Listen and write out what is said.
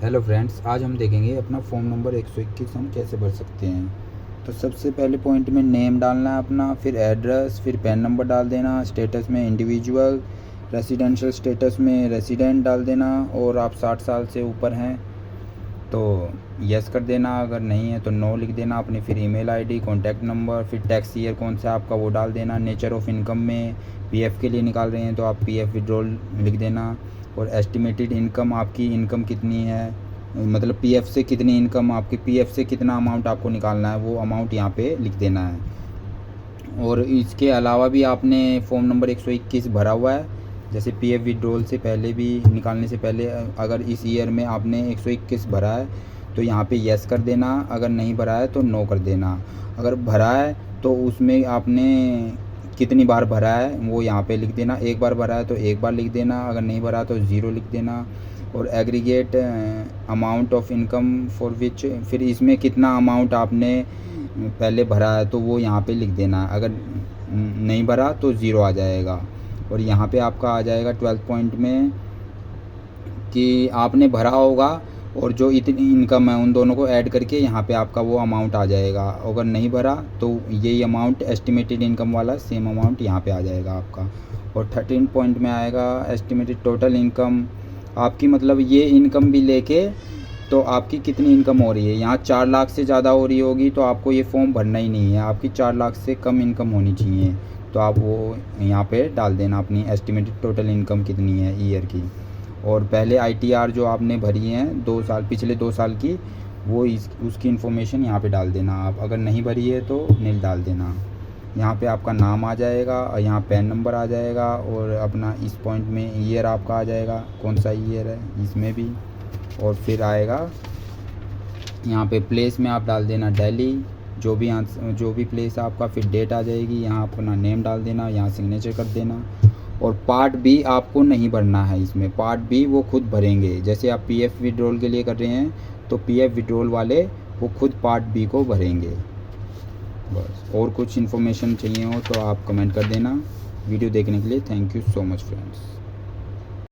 Hello friends, आज हम देखेंगे अपना फॉर्म नंबर 121 हम कैसे भर सकते हैं। तो सबसे पहले पॉइंट में नेम डालना है अपना, फिर एड्रेस, फिर पैन नंबर डाल देना, स्टेटस में इंडिविजुअल, रेसिडेंशियल स्टेटस में रेसिडेंट डाल देना, और आप 60 साल से ऊपर हैं तो यस कर देना, अगर नहीं है तो नो लिख देना अपनी। फिर ईमेल आईडी, कॉन्टैक्ट नंबर, फिर टैक्स ईयर कौन सा आपका वो डाल देना। नेचर ऑफ इनकम में पीएफ के लिए निकाल रहे हैं तो आप पीएफ विड्रॉल लिख देना। और एस्टिमेटेड इनकम, आपकी इनकम कितनी है, मतलब पीएफ से कितनी इनकम, आपकी पीएफ से कितना अमाउंट आपको निकालना है वो अमाउंट यहाँ पे लिख देना है। और इसके अलावा भी आपने फॉर्म नंबर 121 भरा हुआ है, जैसे पीएफ विड्रॉल से पहले भी, निकालने से पहले अगर इस ईयर में आपने 121 भरा है तो यहाँ पे यस कर देना, अगर नहीं भरा है तो नो कर देना। अगर भरा है तो उसमें आपने कितनी बार भरा है वो यहाँ पे लिख देना। एक बार भरा है तो एक बार लिख देना, अगर नहीं भरा तो ज़ीरो लिख देना। और aggregate amount of income for which, फिर इसमें कितना अमाउंट आपने पहले भरा है तो वो यहाँ पे लिख देना। अगर नहीं भरा तो ज़ीरो आ जाएगा। और यहाँ पे आपका आ जाएगा 12 पॉइंट में कि आपने भरा होगा और जो इतनी इनकम है उन दोनों को ऐड करके यहाँ पे आपका वो अमाउंट आ जाएगा। अगर नहीं भरा तो यही अमाउंट एस्टिमेटेड इनकम वाला सेम अमाउंट यहाँ पे आ जाएगा आपका। और 13 पॉइंट में आएगा एस्टिमेटेड टोटल इनकम, आपकी मतलब ये इनकम भी लेके तो आपकी कितनी इनकम हो रही है। यहाँ 4 लाख से ज़्यादा हो रही होगी तो आपको ये फॉर्म भरना ही नहीं है, आपकी 4 लाख से कम इनकम होनी चाहिए। तो आप वो यहाँ पे डाल देना अपनी एस्टिमेटेड टोटल इनकम कितनी है ईयर की। और पहले आईटीआर जो आपने भरी है 2 साल, पिछले 2 साल की, वो उसकी इन्फॉर्मेशन यहाँ पे डाल देना आप। अगर नहीं भरी है तो नील डाल देना। यहाँ पे आपका नाम आ जाएगा और यहाँ पैन नंबर आ जाएगा, और अपना इस पॉइंट में ईयर आपका आ जाएगा, कौन सा ईयर है इसमें भी। और फिर आएगा यहाँ पे प्लेस में आप डाल देना दिल्ली, जो भी प्लेस आपका। फिर डेट आ जाएगी, यहाँ अपना नेम डाल देना, यहाँ सिग्नेचर कर देना। और पार्ट बी आपको नहीं भरना है इसमें, पार्ट बी वो खुद भरेंगे। जैसे आप पीएफ विड्रॉल के लिए कर रहे हैं तो पीएफ विड्रॉल वाले वो खुद पार्ट बी को भरेंगे बस। और कुछ इन्फॉर्मेशन चाहिए हो तो आप कमेंट कर देना। वीडियो देखने के लिए thank you so much friends.